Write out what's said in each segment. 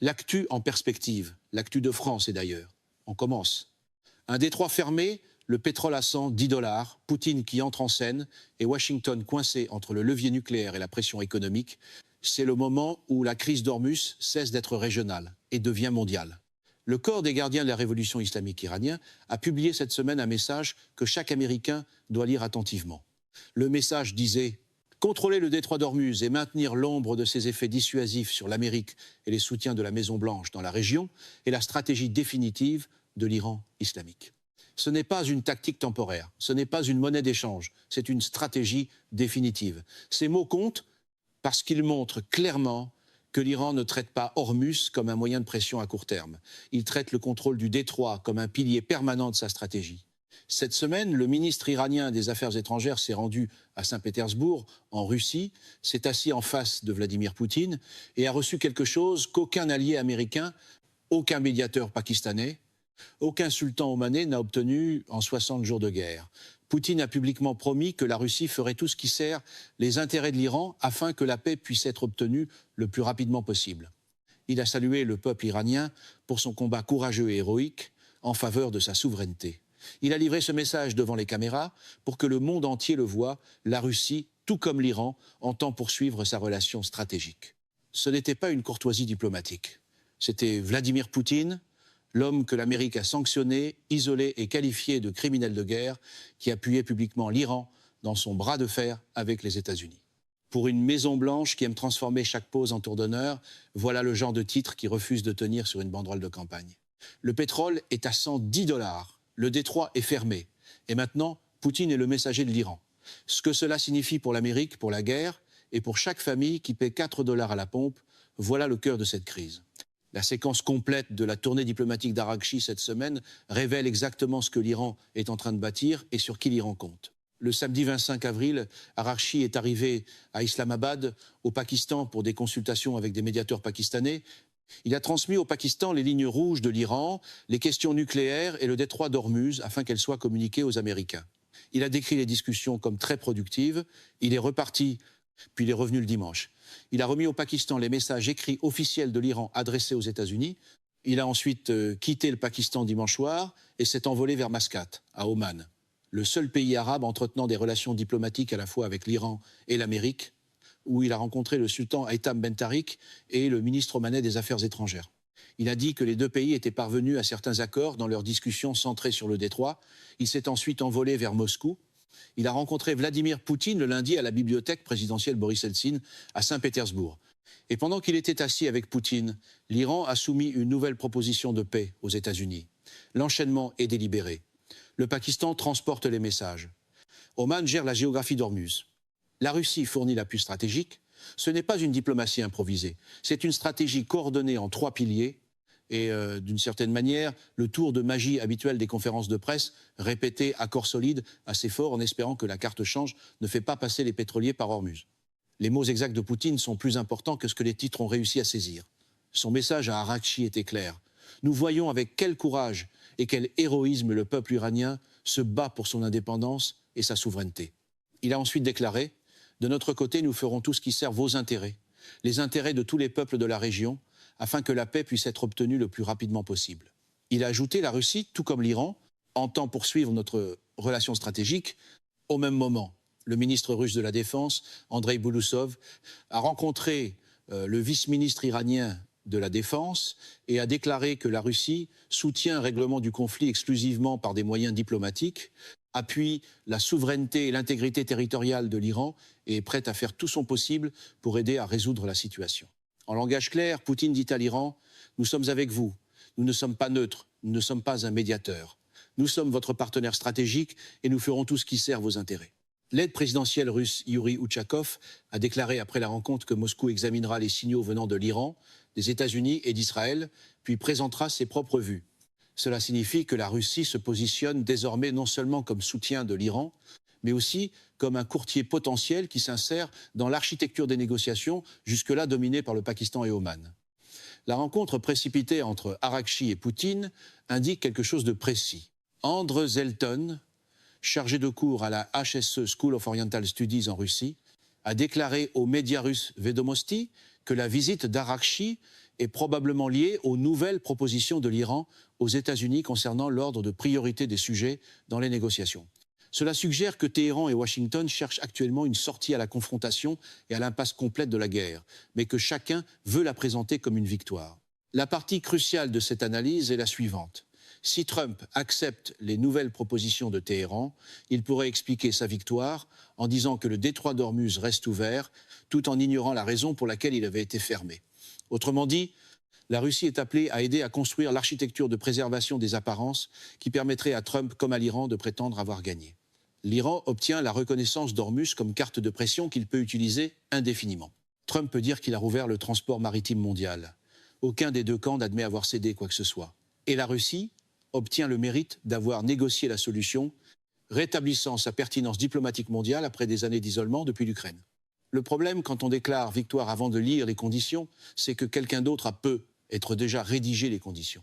L'actu en perspective, l'actu de France et d'ailleurs. On commence. Un détroit fermé, le pétrole à 100, $10, Poutine qui entre en scène et Washington coincé entre le levier nucléaire et la pression économique. C'est le moment où la crise d'Ormuz cesse d'être régionale et devient mondiale. Le corps des gardiens de la révolution islamique iranien a publié cette semaine un message que chaque Américain doit lire attentivement. Le message disait « Contrôler le détroit d'Ormuz et maintenir l'ombre de ses effets dissuasifs sur l'Amérique et les soutiens de la Maison-Blanche dans la région est la stratégie définitive de l'Iran islamique. » Ce n'est pas une tactique temporaire, ce n'est pas une monnaie d'échange, c'est une stratégie définitive. Ces mots comptent parce qu'ils montrent clairement que l'Iran ne traite pas Ormuz comme un moyen de pression à court terme. Il traite le contrôle du détroit comme un pilier permanent de sa stratégie. Cette semaine, le ministre iranien des Affaires étrangères s'est rendu à Saint-Pétersbourg, en Russie, s'est assis en face de Vladimir Poutine et a reçu quelque chose qu'aucun allié américain, aucun médiateur pakistanais, aucun sultan omanais n'a obtenu en 60 jours de guerre. Poutine a publiquement promis que la Russie ferait tout ce qui sert les intérêts de l'Iran afin que la paix puisse être obtenue le plus rapidement possible. Il a salué le peuple iranien pour son combat courageux et héroïque en faveur de sa souveraineté. Il a livré ce message devant les caméras pour que le monde entier le voie. La Russie, tout comme l'Iran, entend poursuivre sa relation stratégique. Ce n'était pas une courtoisie diplomatique. C'était Vladimir Poutine, l'homme que l'Amérique a sanctionné, isolé et qualifié de criminel de guerre, qui appuyait publiquement l'Iran dans son bras de fer avec les États-Unis. Pour une Maison-Blanche qui aime transformer chaque pose en tour d'honneur, voilà le genre de titre qui refuse de tenir sur une banderole de campagne. Le pétrole est à $110. Le détroit est fermé. Et maintenant, Poutine est le messager de l'Iran. Ce que cela signifie pour l'Amérique, pour la guerre, et pour chaque famille qui paie $4 à la pompe, voilà le cœur de cette crise. La séquence complète de la tournée diplomatique d'Arakchi cette semaine révèle exactement ce que l'Iran est en train de bâtir et sur qui l'Iran compte. Le samedi 25 avril, Arakchi est arrivé à Islamabad, au Pakistan, pour des consultations avec des médiateurs pakistanais. Il a transmis au Pakistan les lignes rouges de l'Iran, les questions nucléaires et le détroit d'Ormuz afin qu'elles soient communiquées aux Américains. Il a décrit les discussions comme très productives. Il est reparti, puis il est revenu le dimanche. Il a remis au Pakistan les messages écrits officiels de l'Iran adressés aux États-Unis. Il a ensuite quitté le Pakistan dimanche soir et s'est envolé vers Mascate, à Oman, le seul pays arabe entretenant des relations diplomatiques à la fois avec l'Iran et l'Amérique, où il a rencontré le sultan Haytham Ben Tarik et le ministre omanais des Affaires étrangères. Il a dit que les deux pays étaient parvenus à certains accords dans leurs discussions centrées sur le détroit. Il s'est ensuite envolé vers Moscou. Il a rencontré Vladimir Poutine le lundi à la bibliothèque présidentielle Boris Eltsine à Saint-Pétersbourg. Et pendant qu'il était assis avec Poutine, l'Iran a soumis une nouvelle proposition de paix aux États-Unis. L'enchaînement est délibéré. Le Pakistan transporte les messages. Oman gère la géographie d'Ormuz. La Russie fournit l'appui stratégique. Ce n'est pas une diplomatie improvisée. C'est une stratégie coordonnée en 3 piliers. Et d'une certaine manière, le tour de magie habituel des conférences de presse, répété à corps solide, assez fort, en espérant que la carte change, ne fait pas passer les pétroliers par Ormuz. Les mots exacts de Poutine sont plus importants que ce que les titres ont réussi à saisir. Son message à Arakchi était clair. Nous voyons avec quel courage et quel héroïsme le peuple iranien se bat pour son indépendance et sa souveraineté. Il a ensuite déclaré « De notre côté, nous ferons tout ce qui sert vos intérêts, les intérêts de tous les peuples de la région, afin que la paix puisse être obtenue le plus rapidement possible. » Il a ajouté « La Russie, tout comme l'Iran, entend poursuivre notre relation stratégique. » Au même moment, le ministre russe de la Défense, Andrei Bouloussov, a rencontré le vice-ministre iranien de la Défense et a déclaré que la Russie soutient un règlement du conflit exclusivement par des moyens diplomatiques, appuie la souveraineté et l'intégrité territoriale de l'Iran et est prête à faire tout son possible pour aider à résoudre la situation. En langage clair, Poutine dit à l'Iran « Nous sommes avec vous, nous ne sommes pas neutres, nous ne sommes pas un médiateur. Nous sommes votre partenaire stratégique et nous ferons tout ce qui sert vos intérêts. » L'aide présidentielle russe Yuri Ushakov a déclaré après la rencontre que Moscou examinera les signaux venant de l'Iran, des États-Unis et d'Israël, puis présentera ses propres vues. Cela signifie que la Russie se positionne désormais non seulement comme soutien de l'Iran, mais aussi comme un courtier potentiel qui s'insère dans l'architecture des négociations jusque-là dominée par le Pakistan et Oman. La rencontre précipitée entre Arakchi et Poutine indique quelque chose de précis. Andre Zelton, chargé de cours à la HSE School of Oriental Studies en Russie, a déclaré aux médias russes Vedomosti que la visite d'Arakchi est probablement liée aux nouvelles propositions de l'Iran aux États-Unis concernant l'ordre de priorité des sujets dans les négociations. Cela suggère que Téhéran et Washington cherchent actuellement une sortie à la confrontation et à l'impasse complète de la guerre, mais que chacun veut la présenter comme une victoire. La partie cruciale de cette analyse est la suivante. Si Trump accepte les nouvelles propositions de Téhéran, il pourrait expliquer sa victoire en disant que le détroit d'Ormuz reste ouvert, tout en ignorant la raison pour laquelle il avait été fermé. Autrement dit, la Russie est appelée à aider à construire l'architecture de préservation des apparences qui permettrait à Trump comme à l'Iran de prétendre avoir gagné. L'Iran obtient la reconnaissance d'Ormuz comme carte de pression qu'il peut utiliser indéfiniment. Trump peut dire qu'il a rouvert le transport maritime mondial. Aucun des deux camps n'admet avoir cédé quoi que ce soit. Et la Russie obtient le mérite d'avoir négocié la solution, rétablissant sa pertinence diplomatique mondiale après des années d'isolement depuis l'Ukraine. Le problème, quand on déclare victoire avant de lire les conditions, c'est que quelqu'un d'autre peut être déjà rédigé les conditions.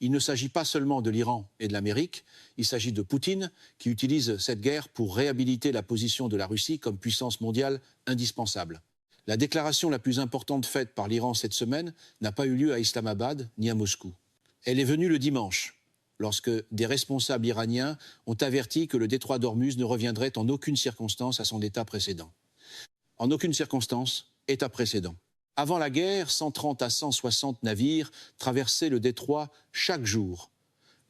Il ne s'agit pas seulement de l'Iran et de l'Amérique, il s'agit de Poutine qui utilise cette guerre pour réhabiliter la position de la Russie comme puissance mondiale indispensable. La déclaration la plus importante faite par l'Iran cette semaine n'a pas eu lieu à Islamabad ni à Moscou. Elle est venue le dimanche, lorsque des responsables iraniens ont averti que le détroit d'Ormuz ne reviendrait en aucune circonstance à son état précédent. En aucune circonstance, état précédent. Avant la guerre, 130 à 160 navires traversaient le détroit chaque jour.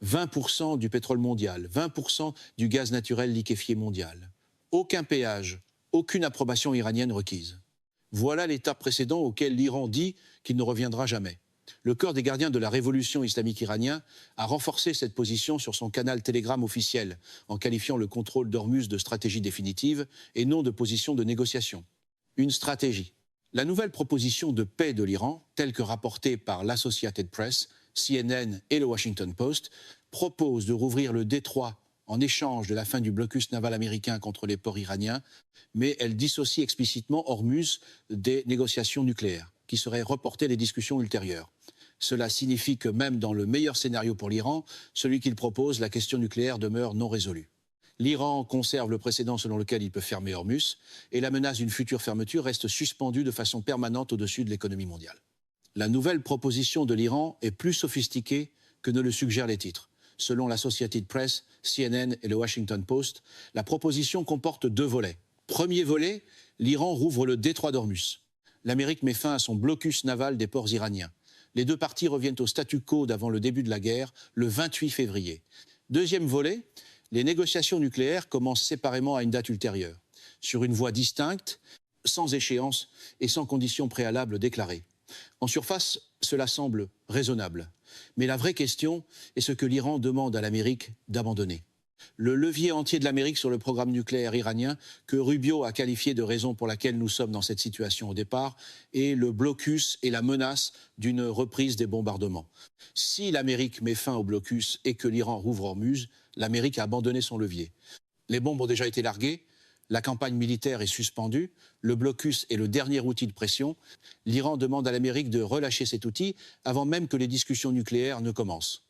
20% du pétrole mondial, 20% du gaz naturel liquéfié mondial. Aucun péage, aucune approbation iranienne requise. Voilà l'état précédent auquel l'Iran dit qu'il ne reviendra jamais. Le corps des gardiens de la révolution islamique iranien a renforcé cette position sur son canal Telegram officiel, en qualifiant le contrôle d'Ormuz de stratégie définitive et non de position de négociation. Une stratégie. La nouvelle proposition de paix de l'Iran, telle que rapportée par l'Associated Press, CNN et le Washington Post, propose de rouvrir le détroit en échange de la fin du blocus naval américain contre les ports iraniens, mais elle dissocie explicitement Ormuz des négociations nucléaires, qui seraient reportées les discussions ultérieures. Cela signifie que même dans le meilleur scénario pour l'Iran, celui qu'il propose, la question nucléaire demeure non résolue. L'Iran conserve le précédent selon lequel il peut fermer Ormuz, et la menace d'une future fermeture reste suspendue de façon permanente au-dessus de l'économie mondiale. La nouvelle proposition de l'Iran est plus sophistiquée que ne le suggèrent les titres. Selon l'Associated Press, CNN et le Washington Post, la proposition comporte 2 volets. Premier volet, l'Iran rouvre le détroit d'Ormuz. L'Amérique met fin à son blocus naval des ports iraniens. Les deux parties reviennent au statu quo d'avant le début de la guerre, le 28 février. Deuxième volet, les négociations nucléaires commencent séparément à une date ultérieure, sur une voie distincte, sans échéance et sans conditions préalables déclarées. En surface, cela semble raisonnable. Mais la vraie question est ce que l'Iran demande à l'Amérique d'abandonner. Le levier entier de l'Amérique sur le programme nucléaire iranien, que Rubio a qualifié de raison pour laquelle nous sommes dans cette situation au départ, est le blocus et la menace d'une reprise des bombardements. Si l'Amérique met fin au blocus et que l'Iran rouvre Ormuz, l'Amérique a abandonné son levier. Les bombes ont déjà été larguées, la campagne militaire est suspendue, le blocus est le dernier outil de pression. L'Iran demande à l'Amérique de relâcher cet outil avant même que les discussions nucléaires ne commencent.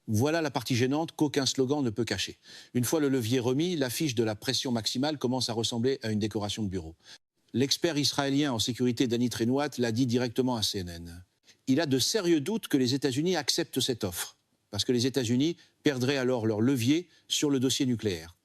Voilà la partie gênante qu'aucun slogan ne peut cacher. Une fois le levier remis, l'affiche de la pression maximale commence à ressembler à une décoration de bureau. L'expert israélien en sécurité Danny Trenouat l'a dit directement à CNN. Il a de sérieux doutes que les États-Unis acceptent cette offre, parce que les États-Unis perdraient alors leur levier sur le dossier nucléaire.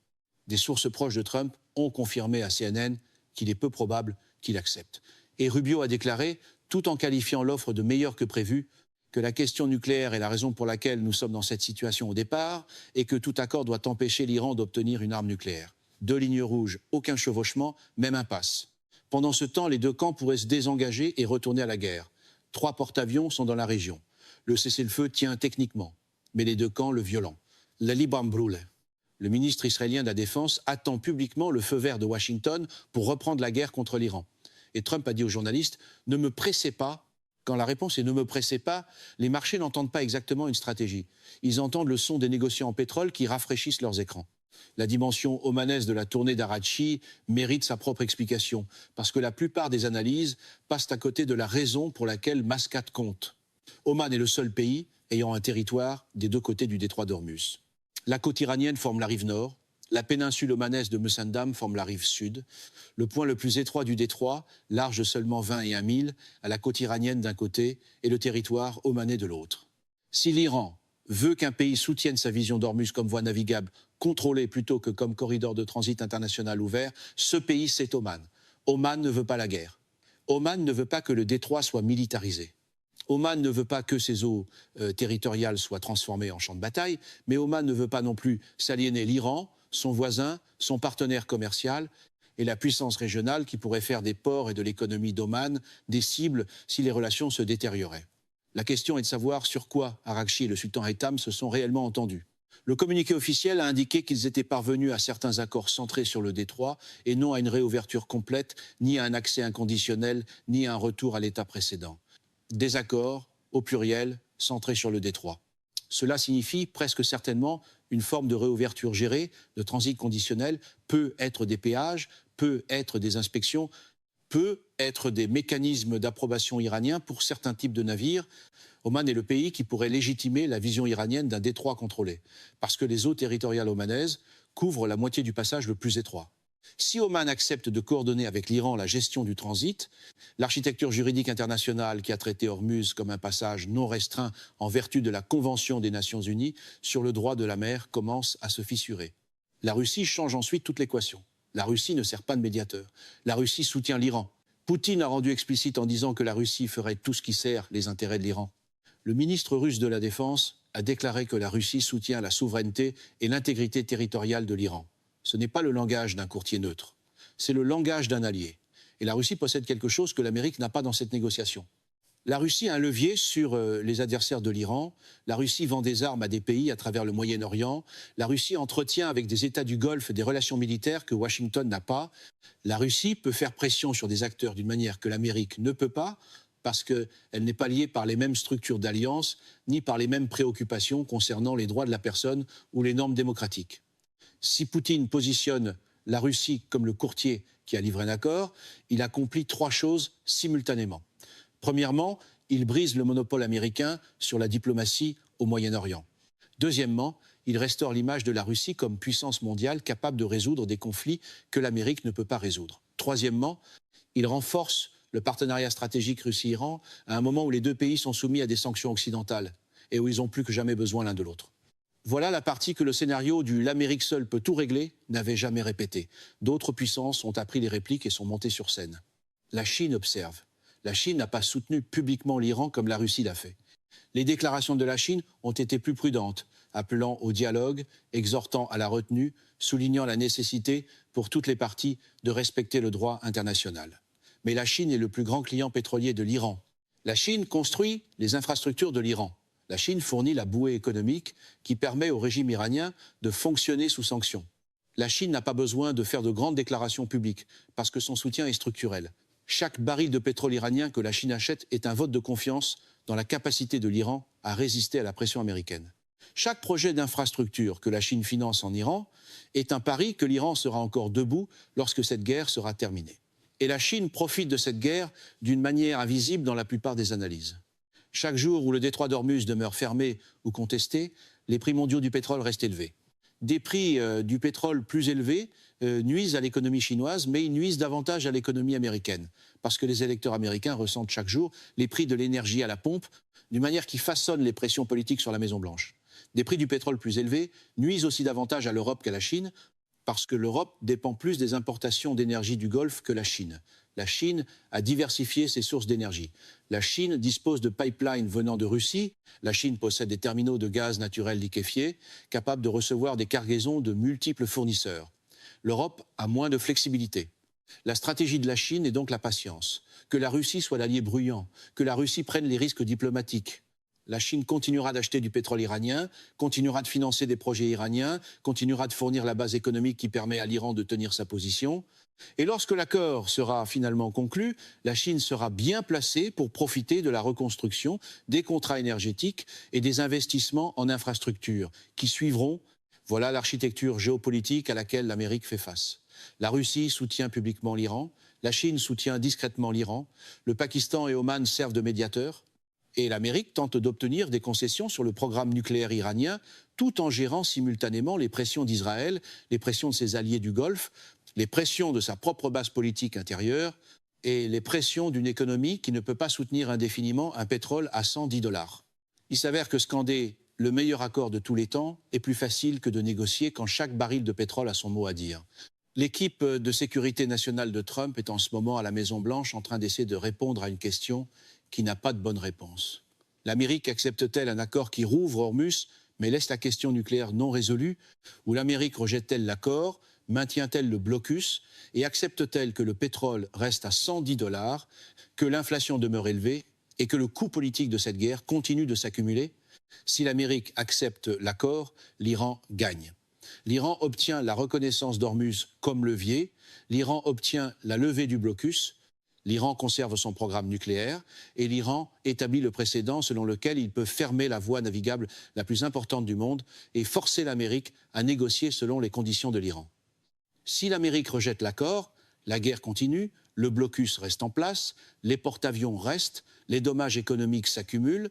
Des sources proches de Trump ont confirmé à CNN qu'il est peu probable qu'il accepte. Et Rubio a déclaré, tout en qualifiant l'offre de meilleure que prévue, que la question nucléaire est la raison pour laquelle nous sommes dans cette situation au départ et que tout accord doit empêcher l'Iran d'obtenir une arme nucléaire. 2 lignes rouges, aucun chevauchement, même impasse. Pendant ce temps, les deux camps pourraient se désengager et retourner à la guerre. 3 porte-avions sont dans la région. Le cessez-le-feu tient techniquement, mais les deux camps le violentent. La Liban brûle. Le ministre israélien de la Défense attend publiquement le feu vert de Washington pour reprendre la guerre contre l'Iran. Et Trump a dit aux journalistes « Ne me pressez pas ». Quand la réponse est « ne me pressez pas », les marchés n'entendent pas exactement une stratégie. Ils entendent le son des négociants en pétrole qui rafraîchissent leurs écrans. La dimension omanesque de la tournée d'Araghchi mérite sa propre explication, parce que la plupart des analyses passent à côté de la raison pour laquelle Mascate compte. Oman est le seul pays ayant un territoire des 2 côtés du détroit d'Ormuz. La côte iranienne forme la rive nord La péninsule omanaise de Musandam forme la rive sud, le point le plus étroit du détroit, large de seulement 21 milles, à la côte iranienne d'un côté et le territoire omanais de l'autre. Si l'Iran veut qu'un pays soutienne sa vision d'Ormuz comme voie navigable contrôlée plutôt que comme corridor de transit international ouvert, ce pays c'est Oman. Oman ne veut pas la guerre. Oman ne veut pas que le détroit soit militarisé. Oman ne veut pas que ses eaux territoriales soient transformées en champ de bataille, mais Oman ne veut pas non plus s'aliéner l'Iran, son voisin, son partenaire commercial et la puissance régionale qui pourrait faire des ports et de l'économie d'Oman des cibles si les relations se détérioraient. La question est de savoir sur quoi Araqchi et le sultan Haytham se sont réellement entendus. Le communiqué officiel a indiqué qu'ils étaient parvenus à certains accords centrés sur le détroit et non à une réouverture complète, ni à un accès inconditionnel, ni à un retour à l'état précédent. Des accords, au pluriel, centrés sur le détroit. Cela signifie presque certainement une forme de réouverture gérée, de transit conditionnel, peut être des péages, peut être des inspections, peut être des mécanismes d'approbation iraniens pour certains types de navires. Oman est le pays qui pourrait légitimer la vision iranienne d'un détroit contrôlé, parce que les eaux territoriales omanaises couvrent la moitié du passage le plus étroit. Si Oman accepte de coordonner avec l'Iran la gestion du transit, l'architecture juridique internationale qui a traité Ormuz comme un passage non restreint en vertu de la Convention des Nations Unies sur le droit de la mer commence à se fissurer. La Russie change ensuite toute l'équation. La Russie ne sert pas de médiateur. La Russie soutient l'Iran. Poutine a rendu explicite en disant que la Russie ferait tout ce qui sert les intérêts de l'Iran. Le ministre russe de la Défense a déclaré que la Russie soutient la souveraineté et l'intégrité territoriale de l'Iran. Ce n'est pas le langage d'un courtier neutre, c'est le langage d'un allié. Et la Russie possède quelque chose que l'Amérique n'a pas dans cette négociation. La Russie a un levier sur les adversaires de l'Iran. La Russie vend des armes à des pays à travers le Moyen-Orient. La Russie entretient avec des États du Golfe des relations militaires que Washington n'a pas. La Russie peut faire pression sur des acteurs d'une manière que l'Amérique ne peut pas, parce qu'elle n'est pas liée par les mêmes structures d'alliance, ni par les mêmes préoccupations concernant les droits de la personne ou les normes démocratiques. Si Poutine positionne la Russie comme le courtier qui a livré un accord, il accomplit trois choses simultanément. Premièrement, il brise le monopole américain sur la diplomatie au Moyen-Orient. Deuxièmement, il restaure l'image de la Russie comme puissance mondiale capable de résoudre des conflits que l'Amérique ne peut pas résoudre. Troisièmement, il renforce le partenariat stratégique Russie-Iran à un moment où les deux pays sont soumis à des sanctions occidentales et où ils ont plus que jamais besoin l'un de l'autre. Voilà la partie que le scénario du « l'Amérique seule peut tout régler » n'avait jamais répété. D'autres puissances ont appris les répliques et sont montées sur scène. La Chine observe. La Chine n'a pas soutenu publiquement l'Iran comme la Russie l'a fait. Les déclarations de la Chine ont été plus prudentes, appelant au dialogue, exhortant à la retenue, soulignant la nécessité pour toutes les parties de respecter le droit international. Mais la Chine est le plus grand client pétrolier de l'Iran. La Chine construit les infrastructures de l'Iran. La Chine fournit la bouée économique qui permet au régime iranien de fonctionner sous sanctions. La Chine n'a pas besoin de faire de grandes déclarations publiques parce que son soutien est structurel. Chaque baril de pétrole iranien que la Chine achète est un vote de confiance dans la capacité de l'Iran à résister à la pression américaine. Chaque projet d'infrastructure que la Chine finance en Iran est un pari que l'Iran sera encore debout lorsque cette guerre sera terminée. Et la Chine profite de cette guerre d'une manière invisible dans la plupart des analyses. Chaque jour où le détroit d'Ormuz demeure fermé ou contesté, les prix mondiaux du pétrole restent élevés. Des prix du pétrole plus élevés nuisent à l'économie chinoise, mais ils nuisent davantage à l'économie américaine, parce que les électeurs américains ressentent chaque jour les prix de l'énergie à la pompe d'une manière qui façonne les pressions politiques sur la Maison-Blanche. Des prix du pétrole plus élevés nuisent aussi davantage à l'Europe qu'à la Chine, parce que l'Europe dépend plus des importations d'énergie du Golfe que la Chine. La Chine a diversifié ses sources d'énergie. La Chine dispose de pipelines venant de Russie. La Chine possède des terminaux de gaz naturel liquéfié capables de recevoir des cargaisons de multiples fournisseurs. L'Europe a moins de flexibilité. La stratégie de la Chine est donc la patience. Que la Russie soit l'allié bruyant, que la Russie prenne les risques diplomatiques. La Chine continuera d'acheter du pétrole iranien, continuera de financer des projets iraniens, continuera de fournir la base économique qui permet à l'Iran de tenir sa position. Et lorsque l'accord sera finalement conclu, la Chine sera bien placée pour profiter de la reconstruction, des contrats énergétiques et des investissements en infrastructures qui suivront. Voilà l'architecture géopolitique à laquelle l'Amérique fait face. La Russie soutient publiquement l'Iran, la Chine soutient discrètement l'Iran, le Pakistan et Oman servent de médiateurs. Et l'Amérique tente d'obtenir des concessions sur le programme nucléaire iranien, tout en gérant simultanément les pressions d'Israël, les pressions de ses alliés du Golfe, les pressions de sa propre base politique intérieure et les pressions d'une économie qui ne peut pas soutenir indéfiniment un pétrole à 110 $. Il s'avère que scander le meilleur accord de tous les temps est plus facile que de négocier quand chaque baril de pétrole a son mot à dire. L'équipe de sécurité nationale de Trump est en ce moment à la Maison-Blanche en train d'essayer de répondre à une question qui n'a pas de bonne réponse. L'Amérique accepte-t-elle un accord qui rouvre Hormuz, mais laisse la question nucléaire non résolue? Ou l'Amérique rejette-t-elle l'accord, maintient-elle le blocus et accepte-t-elle que le pétrole reste à 110 $, que l'inflation demeure élevée et que le coût politique de cette guerre continue de s'accumuler? Si l'Amérique accepte l'accord, l'Iran gagne. L'Iran obtient la reconnaissance d'Hormuz comme levier, l'Iran obtient la levée du blocus, l'Iran conserve son programme nucléaire et l'Iran établit le précédent selon lequel il peut fermer la voie navigable la plus importante du monde et forcer l'Amérique à négocier selon les conditions de l'Iran. Si l'Amérique rejette l'accord, la guerre continue, le blocus reste en place, les porte-avions restent, les dommages économiques s'accumulent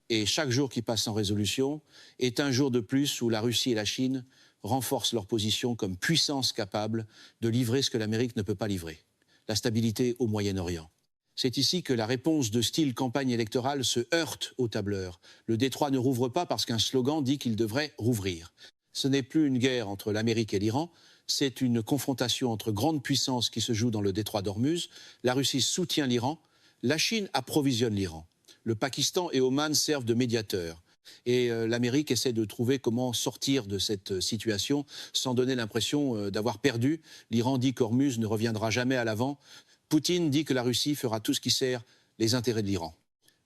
et chaque jour qui passe sans résolution est un jour de plus où la Russie et la Chine renforcent leur position comme puissance capable de livrer ce que l'Amérique ne peut pas livrer, la stabilité au Moyen-Orient. C'est ici que la réponse de style campagne électorale se heurte au tableur. Le détroit ne rouvre pas parce qu'un slogan dit qu'il devrait rouvrir. Ce n'est plus une guerre entre l'Amérique et l'Iran, c'est une confrontation entre grandes puissances qui se joue dans le détroit d'Ormuz. La Russie soutient l'Iran, la Chine approvisionne l'Iran. Le Pakistan et Oman servent de médiateurs. Et l'Amérique essaie de trouver comment sortir de cette situation sans donner l'impression d'avoir perdu. L'Iran dit qu'Hormuz ne reviendra jamais à l'avant. Poutine dit que la Russie fera tout ce qui sert les intérêts de l'Iran.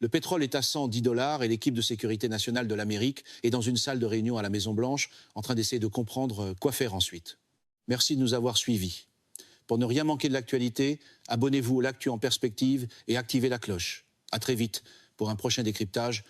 Le pétrole est à 110 $ et l'équipe de sécurité nationale de l'Amérique est dans une salle de réunion à la Maison-Blanche en train d'essayer de comprendre quoi faire ensuite. Merci de nous avoir suivis. Pour ne rien manquer de l'actualité, abonnez-vous à l'Actu en perspective et activez la cloche. À très vite pour un prochain décryptage